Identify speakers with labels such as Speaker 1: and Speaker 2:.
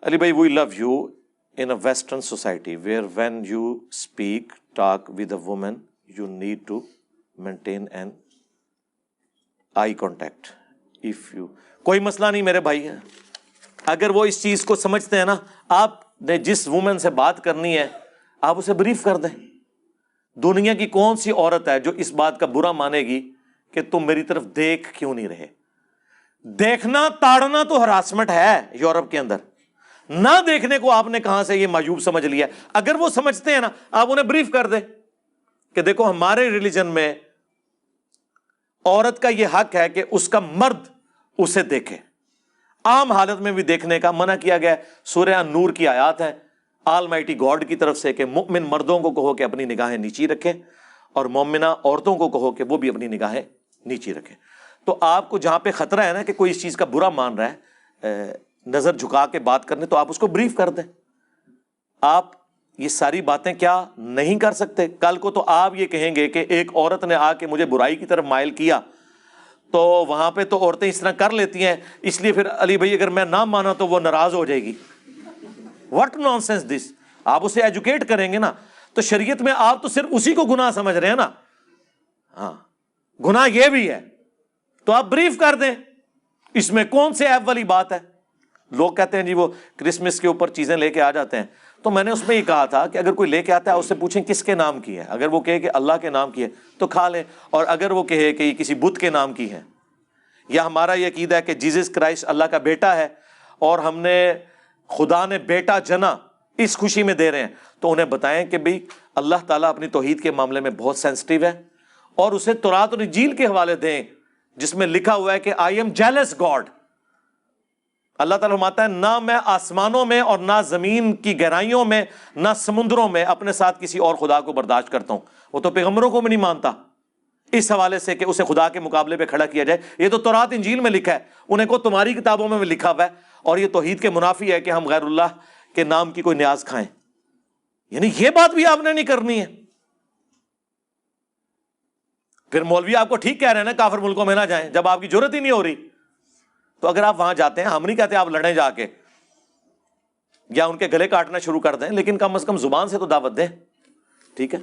Speaker 1: Ali bhai, we love you in a Western society where when you speak, talk with a woman, you need to maintain an eye contact. If you کوئی مسئلہ نہیں میرے بھائی ہے، اگر وہ اس چیز کو سمجھتے ہیں نا، آپ نے جس وومن سے بات کرنی ہے آپ اسے بریف کر دیں. دنیا کی کون سی عورت ہے جو اس بات کا برا مانے گی کہ تم میری طرف دیکھ کیوں نہیں رہے؟ دیکھنا تاڑنا تو ہراسمنٹ ہے یورپ کے اندر، نہ دیکھنے کو آپ نے کہاں سے یہ معیوب سمجھ لیا؟ اگر وہ سمجھتے ہیں نا، آپ انہیں بریف کر دیں کہ دیکھو ہمارے ریلیجن میں عورت کا یہ حق ہے کہ اس کا مرد اسے دیکھے، عام حالت میں بھی دیکھنے کا منع کیا گیا ہے. سورہ نور کی آیات ہے آل مائٹی گاڈ کی طرف سے کہ مؤمن مردوں کو کہو کہ اپنی نگاہیں نیچی رکھیں اور مومنہ عورتوں کو کہو کہ وہ بھی اپنی نگاہیں نیچی رکھیں. تو آپ کو جہاں پہ خطرہ ہے نا کہ کوئی اس چیز کا برا مان رہا ہے نظر جھکا کے بات کرنے، تو آپ اس کو بریف کر دیں. آپ یہ ساری باتیں کیا نہیں کر سکتے؟ کل کو تو آپ یہ کہیں گے کہ ایک عورت نے آ کے مجھے برائی کی طرف مائل کیا، تو وہاں پہ تو عورتیں اس طرح کر لیتی ہیں، اس لیے پھر علی بھائی اگر میں نہ مانا تو وہ ناراض ہو جائے گی. واٹ نان سینس دس؟ آپ اسے ایجوکیٹ کریں گے نا. تو شریعت میں آپ تو صرف اسی کو گناہ سمجھ رہے ہیں نا، ہاں گناہ یہ بھی ہے، تو آپ بریف کر دیں. اس میں کون سے ایپ والی بات ہے؟ لوگ کہتے ہیں جی وہ کرسمس کے اوپر چیزیں لے کے آ جاتے ہیں، تو میں نے اس میں یہ کہا تھا کہ اگر کوئی لے کے آتا ہے اس سے پوچھیں کس کے نام کی ہے. اگر وہ کہے کہ اللہ کے نام کی ہے تو کھا لیں، اور اگر وہ کہے کہ یہ کسی بت کے نام کی ہے، یا ہمارا یہ عقیدہ ہے کہ جیزس کرائسٹ اللہ کا بیٹا ہے اور ہم نے خدا نے بیٹا جنا اس خوشی میں دے رہے ہیں، تو انہیں بتائیں کہ بھئی اللہ تعالیٰ اپنی توحید کے معاملے میں بہت سینسٹیو ہے، اور اسے تورات اور انجیل کے حوالے دیں جس میں لکھا ہوا ہے کہ آئی ایم جیلس گاڈ. اللہ تعالیٰ فرماتا ہے نہ میں آسمانوں میں اور نہ زمین کی گہرائیوں میں نہ سمندروں میں اپنے ساتھ کسی اور خدا کو برداشت کرتا ہوں. وہ تو پیغمبروں کو بھی نہیں مانتا اس حوالے سے کہ اسے خدا کے مقابلے پہ کھڑا کیا جائے. یہ تو تورات انجیل میں لکھا ہے، انہیں کو تمہاری کتابوں میں بھی لکھا ہوا ہے، اور یہ توحید کے منافی ہے کہ ہم غیر اللہ کے نام کی کوئی نیاز کھائیں. یعنی یہ بات بھی آپ نے نہیں کرنی ہے. پھر مولوی آپ کو ٹھیک کہہ رہے ہیں نا کافر ملکوں میں نہ جائیں، جب آپ کی جرت ہی نہیں ہو رہی. تو اگر آپ وہاں جاتے ہیں، ہم نہیں کہتے آپ لڑیں جا کے یا ان کے گلے کاٹنا شروع کر دیں، لیکن کم از کم زبان سے تو دعوت دیں. ٹھیک ہے.